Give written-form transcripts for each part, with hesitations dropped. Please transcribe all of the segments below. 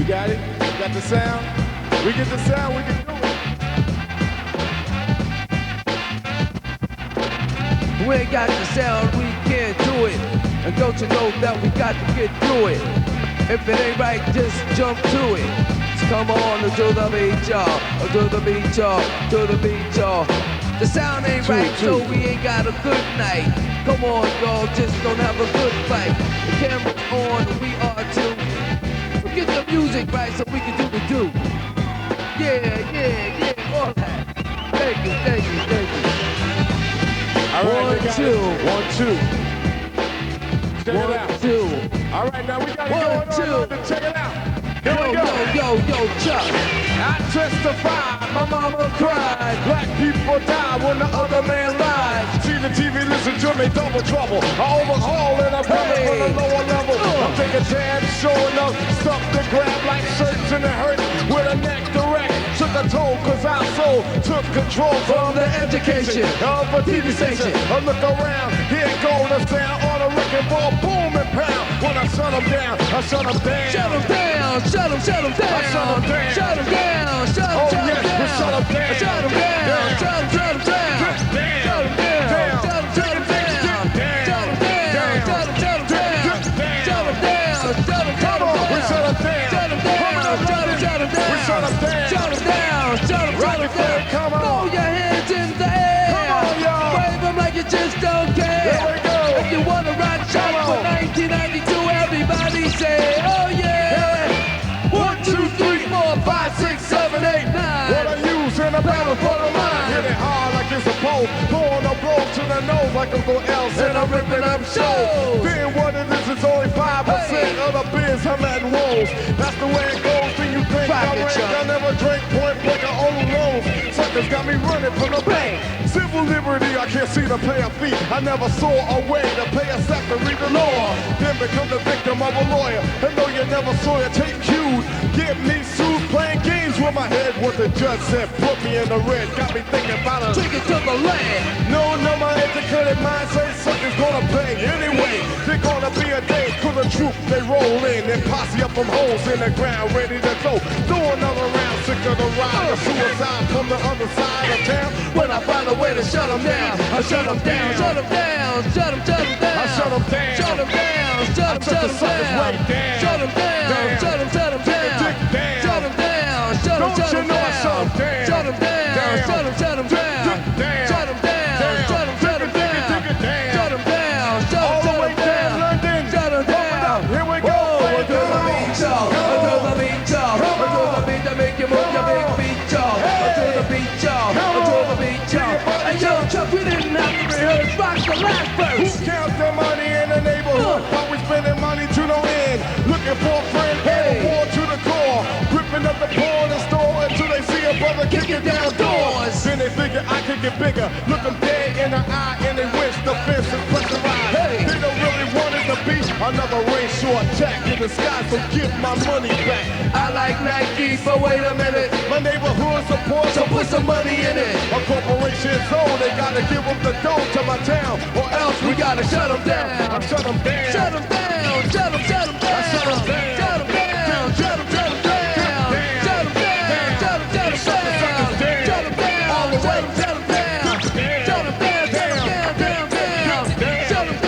got it? Got the sound? We get the sound, we can do it. We ain't got the sound, we can't do it. And don't you know that we got to get through it? If it ain't right, just jump to it. So come on to do the beat, y'all. Do the beat, y'all. Do the beat, y'all. The sound ain't right, so we ain't got a good night. Come on, y'all, just don't have a good fight. The camera's on, we are too. So get the music right so we can do the do. Yeah, all that. Thank you. All right, One, two. 1, 2. Check it out. 1, 2. All right, now we got it 1, going 2. on. Check it out. Here we go. Yo, Chuck. I testify, my mama cried. Black people die when the other man lies. See the TV, listen to me, double trouble. I overhaul and I'm coming from the lower level. I'm taking tabs, showing up stuff to grab like shirts in the hurt with a neck direct. Took a toll cause our soul took control from the education of a TV station. I look around, here goes the sound on a wrecking ball, boom and pound. When I shut them down, I shut them down. Shut them down, shut them down. I shut them down. Shut them down, shut them down. Oh yes, we shut them down. Shut them down, shut them down. Shut them down, shut them down. Shut them down, shut them down. Shut them down, shut them Come on, we shut them down. Shut them down, shut them down. We shut them down. Shut them down, shut them down. Come on. Throw your hands in the air. Come on, y'all. Wave them like you just don't care. Here we go. If you wanna rock shot for 1992, everybody say, oh yeah. 1, 2, 3, 4, 5, 6, 7, 8, 9. What I use in a battle for the mind. Hit it hard like it's a pole. Throwing a blow to the nose like Uncle L. Said I'm ripping up shows. Being what it is only 5% of the biz I'm at Wolves. That's the way it goes. Then you think I rank. I never drank point blank or own loans. Suckers got me running from the bank. Civil liberty, I can't see to pay a fee. I never saw a way to pay a sack to read the law. Then become the victim of a lawyer. And though you never saw it, take cues. Get me sued, playing games with my head. What the judge said, put me in the red. Got me thinking about a Take it to the land. no, my educated mind say suckers gonna pay. Anyway, there's gonna be a day for the troop. They roll in and posse up from holes in the ground, ready to go. Do another round, sick of the ride. A suicide from the other side of town. When I find a way to shut them down, I shut them down. Shut them down, shut them down. I shut them down. Shut them down, shut them down. Shut them down, shut them down. Shut them down, shut them down. Don't you know I shut them down? Shut them down, shut them down. Shut them down, shut them down. Shut them down, shut All the them way down down. London. Shut them down. Here we go. Do the beat, y'all. Do the beat, y'all. Do the beat to make you move your big feet, y'all. Do the beat, y'all. Do the beat, y'all. Hey, yo, Chuck, we didn't have to rehearse. Rock the last verse. Who counts their money in the neighborhood? While we spending money to no end. Looking for a friend, and a war to the core. Gripping up the pawn and store until they see a brother kicking down doors. Then they figure I could get bigger. Look them dead in the eye and they wish the fence is pressurized. They don't really want it to be another racial attack in the sky, so give my money back. I like Nike, but wait a minute. My neighborhood support, So put some money in it. a corporation's own, they gotta give them the dough to my town, or else We gotta shut them down. I shut them down. Shut them down. Shut them down. I shut them down. Shut them down. Shut them down. Shut them down. Shut them down. Shut them down. All the way. Shut them down. Shut them down. Shut them down. Shut them down.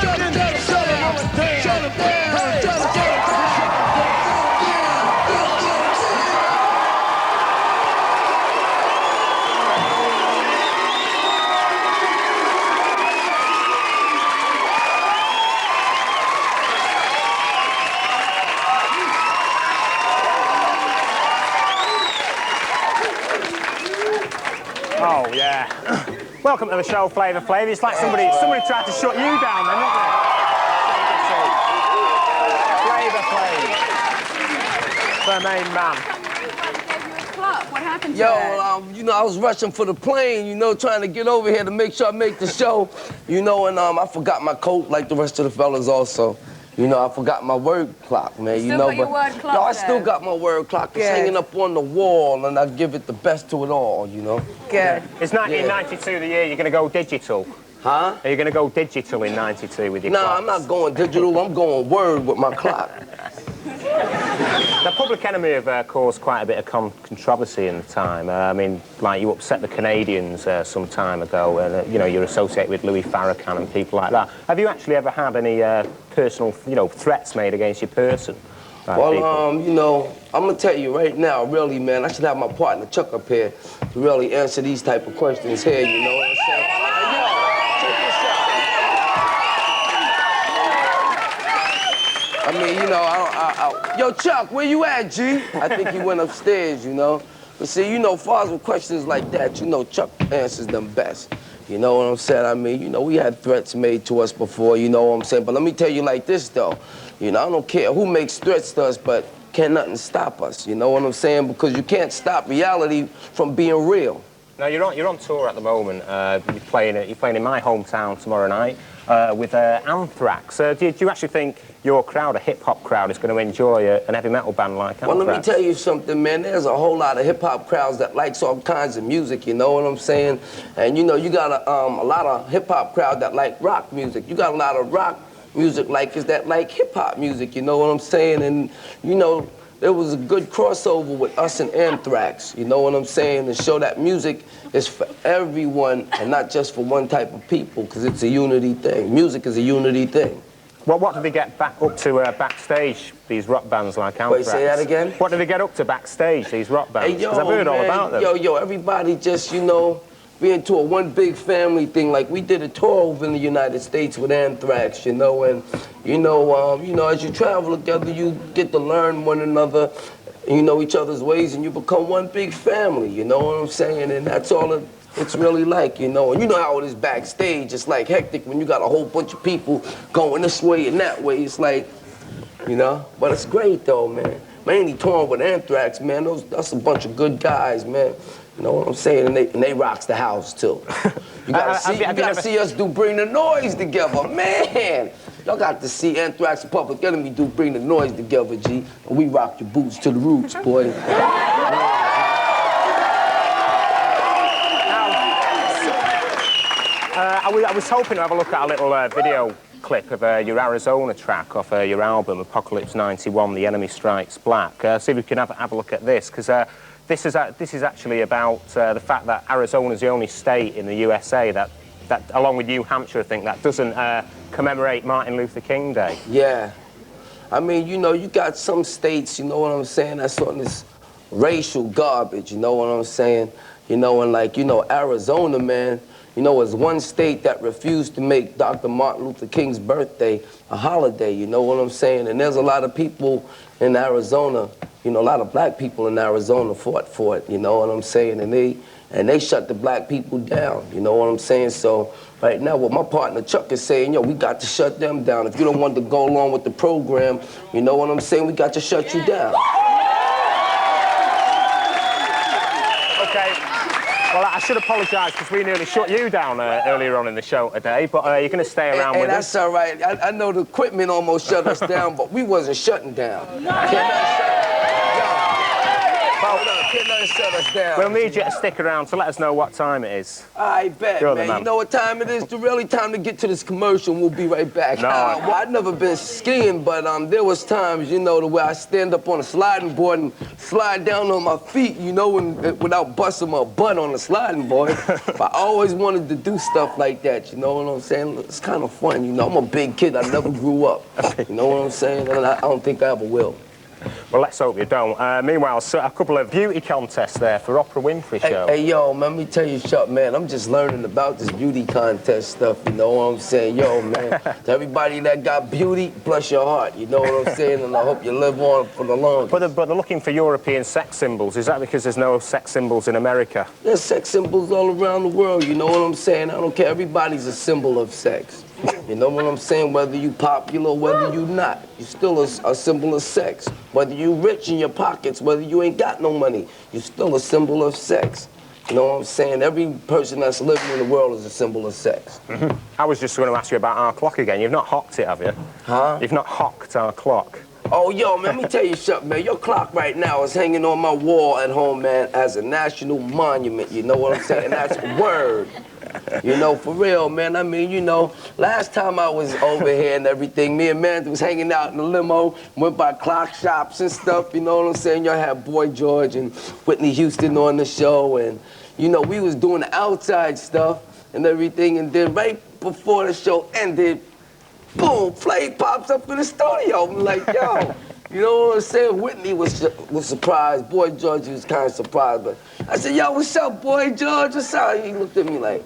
Shut them down. Shut them down. Shut them down. Shut them down. Oh, yeah. Welcome to the show, Flavor Flav. It's like somebody tried to shut you down then, didn't they? Flavor Flav. The main man. What happened to Yo, that? you know, I was rushing for the plane, you know, trying to get over here to make sure I make the show, you know, and I forgot my coat like the rest of the fellas also. You know, I forgot my word clock, man. You You still know, got your word clock, no, I still though. got my word clock. It's Good. hanging up on the wall, and I give it the best to it all, you know. Good. Is 1992 the year you're going to go digital? Huh? Are you going to go digital in 92 with your Nah, clocks? I'm not going digital. I'm going word with my clock. The Public Enemy have caused quite a bit of controversy in the time. I mean, like, you upset the Canadians some time ago, and, you know, you're associated with Louis Farrakhan and people like that. Have you actually ever had any personal, you know, threats made against your person? Well, you know, I'm gonna tell you right now, really, man, I should have my partner Chuck up here to really answer these type of questions here, you know what I'm saying? Hey, yo, check this out. I mean, you know, yo, Chuck, where you at, G? I think he went upstairs, you know? But see, you know, far as with questions like that, you know, Chuck answers them best. You know what I'm saying? I mean, you know, we had threats made to us before, you know what I'm saying? But let me tell you like this, though. You know, I don't care who makes threats to us, but can't nothing stop us. You know what I'm saying? Because you can't stop reality from being real. Now, you're on tour at the moment. You're playing in my hometown tomorrow night with Anthrax. Do you actually think your crowd, a hip-hop crowd, is going to enjoy an heavy metal band like Anthrax? Well, let me tell you something, man. There's a whole lot of hip-hop crowds that likes all kinds of music, you know what I'm saying? And, you know, you got a lot of hip-hop crowd that like rock music. You got a lot of rock music that like hip-hop music, you know what I'm saying? And, you know, there was a good crossover with us and Anthrax, you know what I'm saying? To show that music is for everyone and not just for one type of people, because it's a unity thing. Music is a unity thing. Well, what do they get up to backstage, these rock bands like Anthrax? Wait, say that again? What do they get up to backstage, these rock bands? Because I've heard all about them. Yo, everybody just, you know, be into a one big family thing. Like, we did a tour over in the United States with Anthrax, you know, and, you know, as you travel together, you get to learn one another, you know each other's ways, and you become one big family, you know what I'm saying? And that's all it's really like, you know. And you know how it is backstage. It's like hectic when you got a whole bunch of people going this way and that way. It's like, you know, but it's great though, man. Mainly touring with Anthrax, man. That's a bunch of good guys, man. You know what I'm saying? And they rocks the house, too. You gotta see us do Bring the Noise together, man. Y'all got to see Anthrax and Public Enemy do Bring the Noise together, G. And we rock your boots to the roots, boy. I was hoping to have a look at a little video clip of your Arizona track off your album, Apocalypse 91, The Enemy Strikes Black. See if we can have a look at this, because this is actually about the fact that Arizona is the only state in the USA that, along with New Hampshire, I think, that doesn't commemorate Martin Luther King Day. Yeah. I mean, you know, you got some states, you know what I'm saying, that's on this racial garbage, you know what I'm saying? You know, and like, you know, Arizona, man, you know, is one state that refused to make Dr. Martin Luther King's birthday a holiday, you know what I'm saying? And there's a lot of people in Arizona, you know, a lot of black people in Arizona fought for it, you know what I'm saying? And they shut the black people down, you know what I'm saying? So right now what my partner Chuck is saying, yo, we got to shut them down. If you don't want to go along with the program, you know what I'm saying? We got to shut you down. Okay. Well, I should apologise because we nearly shut you down earlier on in the show today, but you're going to stay around with us. That's all right. I know the equipment almost shut us down, but we wasn't shutting down. Can't nothing shut us down. We'll need you to stick around to let us know what time it is. I bet, man. You know what time it is? It's really time to get to this commercial. We'll be right back. No. Well, I've never been skiing, but there was times, you know, the way I stand up on a sliding board and slide down on my feet, you know, without busting my butt on the sliding board. But I always wanted to do stuff like that, you know what I'm saying? It's kind of fun, you know. I'm a big kid. I never grew up. You know what I'm saying? And I don't think I ever will. Well, let's hope you don't. Meanwhile, a couple of beauty contests there for Oprah Winfrey Show. Hey, yo, man, let me tell you something, man. I'm just learning about this beauty contest stuff, you know what I'm saying? Yo, man, to everybody that got beauty, bless your heart, you know what I'm saying? And I hope you live on for the long. But they're looking for European sex symbols. Is that because there's no sex symbols in America? There's sex symbols all around the world, you know what I'm saying? I don't care. Everybody's a symbol of sex. You know what I'm saying? Whether you popular, whether you not, you're still a symbol of sex. Whether you rich in your pockets, whether you ain't got no money, you're still a symbol of sex. You know what I'm saying? Every person that's living in the world is a symbol of sex. Mm-hmm. I was just going to ask you about our clock again. You've not hocked it, have you? Huh? You've not hocked our clock. Oh, yo, man, let me tell you something, man. Your clock right now is hanging on my wall at home, man, as a national monument. You know what I'm saying? And that's word. You know, for real, man. I mean, you know, last time I was over here and everything, me and Mandy was hanging out in the limo, went by clock shops and stuff, you know what I'm saying? Y'all had Boy George and Whitney Houston on the show, and, you know, we was doing the outside stuff and everything, and then right before the show ended, boom, Flav pops up in the studio. I'm like, yo, you know what I'm saying? Whitney was surprised. Boy George was kind of surprised, but I said, yo, what's up, Boy George? What's up? He looked at me like,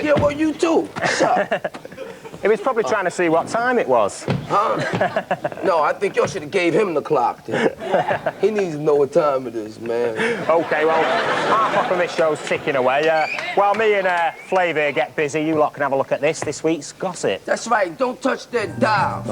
yeah, well, you too. What's up? He was probably trying to see what time it was. Huh? No, I think y'all should have gave him the clock then. He needs to know what time it is, man. OK, well, half off of this show's ticking away. While me and Flav here get busy, you lot can have a look at this week's gossip. That's right. Don't touch that dial.